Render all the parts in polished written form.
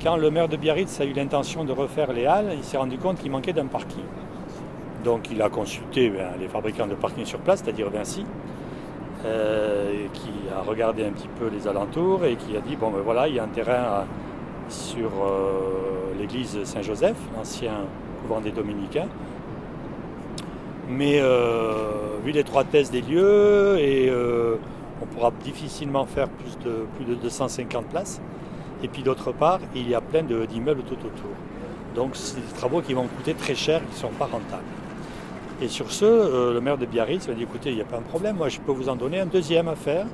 quand le maire de Biarritz a eu l'intention de refaire les halles, il s'est rendu compte qu'il manquait d'un parking. Donc il a consulté les fabricants de parking sur place, c'est-à-dire Vinci, qui a regardé un petit peu les alentours et qui a dit, bon ben voilà, il y a un terrain sur l'église Saint-Joseph, l'ancien couvent des Dominicains. Mais vu l'étroitesse des lieux, et on pourra difficilement faire plus de 250 places. Et puis d'autre part, il y a plein d'immeubles tout autour. Donc c'est des travaux qui vont coûter très cher et qui ne sont pas rentables. Et sur ce, le maire de Biarritz m'a dit, écoutez, il n'y a pas un problème, moi je peux vous en donner un deuxième à faire,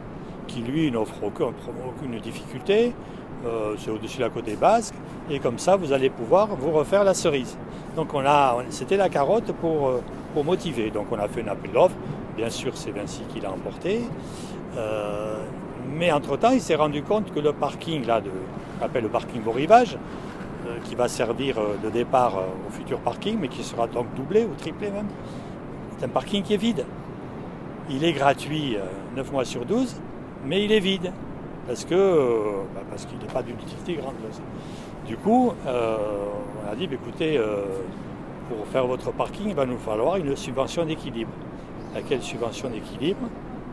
qui lui n'offre aucune difficulté, c'est au-dessus de la côte des Basques, et comme ça vous allez pouvoir vous refaire la cerise. Donc c'était la carotte pour motiver. Donc on a fait un appel d'offres, bien sûr c'est Vinci qui l'a emporté, mais entre-temps il s'est rendu compte que le parking, qu'on appelle le parking Beau Rivage, qui va servir de départ au futur parking, mais qui sera donc doublé ou triplé même. C'est un parking qui est vide. Il est gratuit 9 mois sur 12, mais il est vide, parce qu'il n'est pas d'une utilité grandiose. Du coup, on a dit, écoutez, pour faire votre parking, il va nous falloir une subvention d'équilibre. Laquelle subvention d'équilibre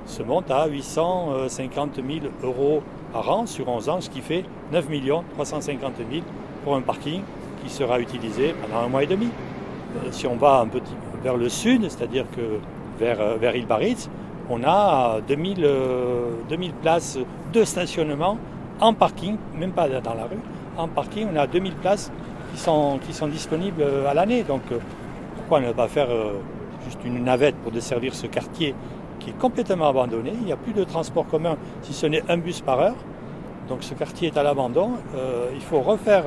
se monte à 850 000 € par an sur 11 ans, ce qui fait 9 350 000 pour un parking qui sera utilisé pendant 1 mois et demi. Si on va un peu vers le sud, c'est-à-dire que vers Île-Biarritz, on a 2000 places de stationnement en parking, même pas dans la rue, en parking, on a 2000 places qui sont disponibles à l'année. Donc pourquoi ne pas faire juste une navette pour desservir ce quartier qui est complètement abandonné. Il n'y a plus de transport commun si ce n'est un bus par heure. Donc ce quartier est à l'abandon. Il faut refaire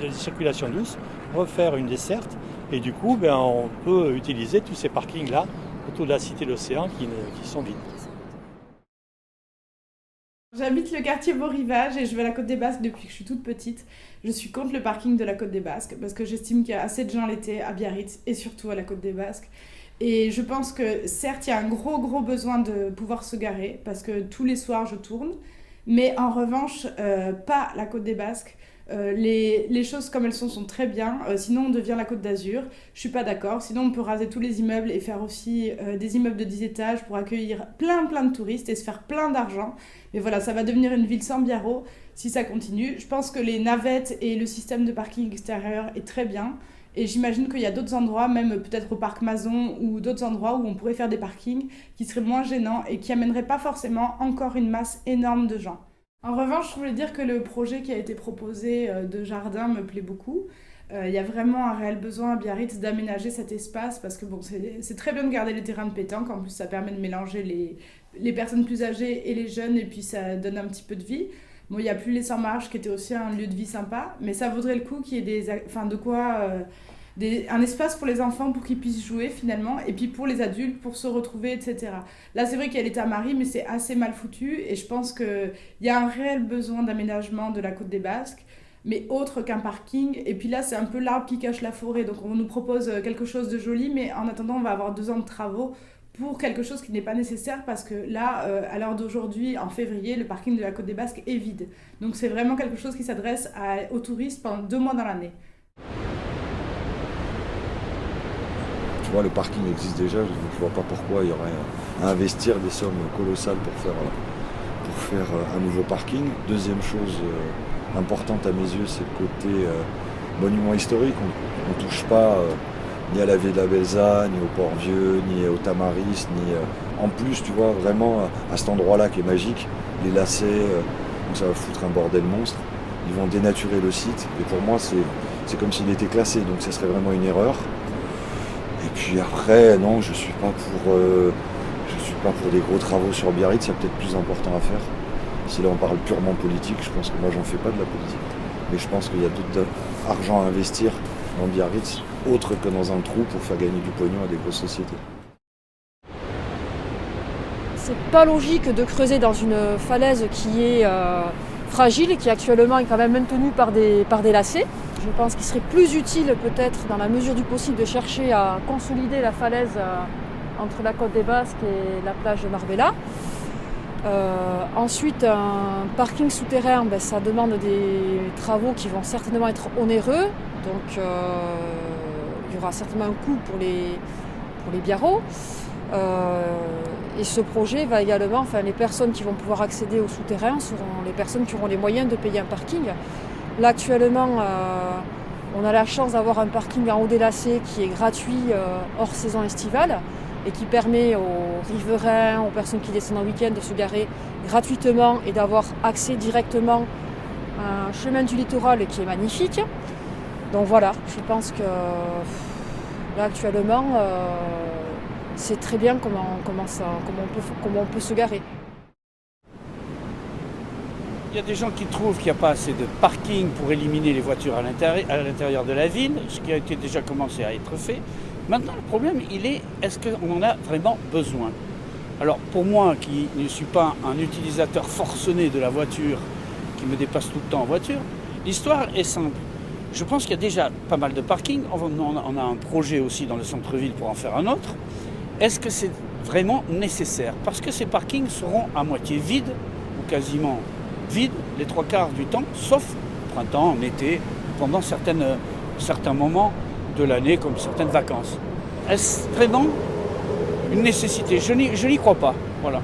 une circulation douce, refaire une desserte. Et du coup, on peut utiliser tous ces parkings-là autour de la Cité de l'Océan qui sont vides. J'habite le quartier Beau Rivage et je vais à la Côte des Basques depuis que je suis toute petite. Je suis contre le parking de la Côte des Basques parce que j'estime qu'il y a assez de gens l'été à Biarritz et surtout à la Côte des Basques. Et je pense que certes, il y a un gros besoin de pouvoir se garer parce que tous les soirs je tourne. Mais en revanche, pas la Côte des Basques. Les choses comme elles sont très bien. Sinon, on devient la Côte d'Azur. Je suis pas d'accord. Sinon, on peut raser tous les immeubles et faire aussi des immeubles de 10 étages pour accueillir plein de touristes et se faire plein d'argent. Mais voilà, ça va devenir une ville sans biarro si ça continue. Je pense que les navettes et le système de parking extérieur est très bien. Et j'imagine qu'il y a d'autres endroits, même peut-être au parc Mazon ou d'autres endroits où on pourrait faire des parkings qui seraient moins gênants et qui amèneraient pas forcément encore une masse énorme de gens. En revanche, je voulais dire que le projet qui a été proposé de jardin me plaît beaucoup. Il y a vraiment un réel besoin à Biarritz d'aménager cet espace parce que bon, c'est très bien de garder les terrains de pétanque. En plus, ça permet de mélanger les personnes plus âgées et les jeunes et puis ça donne un petit peu de vie. Bon, il n'y a plus les 100 marches qui était aussi un lieu de vie sympa, mais ça vaudrait le coup qu'il y ait un espace pour les enfants pour qu'ils puissent jouer finalement, et puis pour les adultes pour se retrouver, etc. Là, c'est vrai qu'il y a l'état Marie, mais c'est assez mal foutu, et je pense qu'il y a un réel besoin d'aménagement de la Côte des Basques, mais autre qu'un parking. Et puis là, c'est un peu l'arbre qui cache la forêt, donc on nous propose quelque chose de joli, mais en attendant, on va avoir 2 ans de travaux pour quelque chose qui n'est pas nécessaire parce que là, à l'heure d'aujourd'hui, en février, le parking de la Côte des Basques est vide. Donc c'est vraiment quelque chose qui s'adresse aux touristes pendant 2 mois dans l'année. Tu vois, le parking existe déjà, donc je vois pas pourquoi il y aurait à investir des sommes colossales pour faire un nouveau parking. Deuxième chose importante à mes yeux, c'est le côté monument historique. On ne touche pas ni à la Villa Belza, ni au Port-Vieux, ni au Tamaris, en plus, tu vois, vraiment à cet endroit-là qui est magique, les lacets, donc ça va foutre un bordel monstre. Ils vont dénaturer le site, et pour moi, c'est comme s'il était classé, donc ça serait vraiment une erreur. Et puis après, non, je suis pas pour des gros travaux sur Biarritz, il y a peut-être plus important à faire. Si là on parle purement politique, je pense que moi j'en fais pas de la politique. Mais je pense qu'il y a d'autres argent à investir dans Biarritz, autre que dans un trou pour faire gagner du pognon à des grosses sociétés. C'est pas logique de creuser dans une falaise qui est fragile et qui actuellement est quand même maintenue par des lacets. Je pense qu'il serait plus utile peut-être dans la mesure du possible de chercher à consolider la falaise entre la Côte des Basques et la plage de Marbella. Ensuite, un parking souterrain, ça demande des travaux qui vont certainement être onéreux. Donc, il y aura certainement un coût pour les biarros. Et ce projet va également, les personnes qui vont pouvoir accéder au souterrain seront les personnes qui auront les moyens de payer un parking. Là, actuellement, on a la chance d'avoir un parking en haut des lacets qui est gratuit hors saison estivale et qui permet aux riverains, aux personnes qui descendent en week-end de se garer gratuitement et d'avoir accès directement à un chemin du littoral qui est magnifique. Donc voilà, je pense que là actuellement, c'est très bien comment on peut se garer. Il y a des gens qui trouvent qu'il n'y a pas assez de parking pour éliminer les voitures à l'intérieur de la ville, ce qui a été déjà commencé à être fait. Maintenant, le problème, est-ce qu'on en a vraiment besoin? Alors, pour moi, qui ne suis pas un utilisateur forcené de la voiture, qui me dépasse tout le temps en voiture, l'histoire est simple. Je pense qu'il y a déjà pas mal de parkings. On a un projet aussi dans le centre-ville pour en faire un autre. Est-ce que c'est vraiment nécessaire? Parce que ces parkings seront à moitié vides, ou quasiment vides, les 3/4 du temps, sauf au printemps, en été, pendant certains moments de l'année, comme certaines vacances. Est-ce vraiment une nécessité? Je n'y crois pas. Voilà.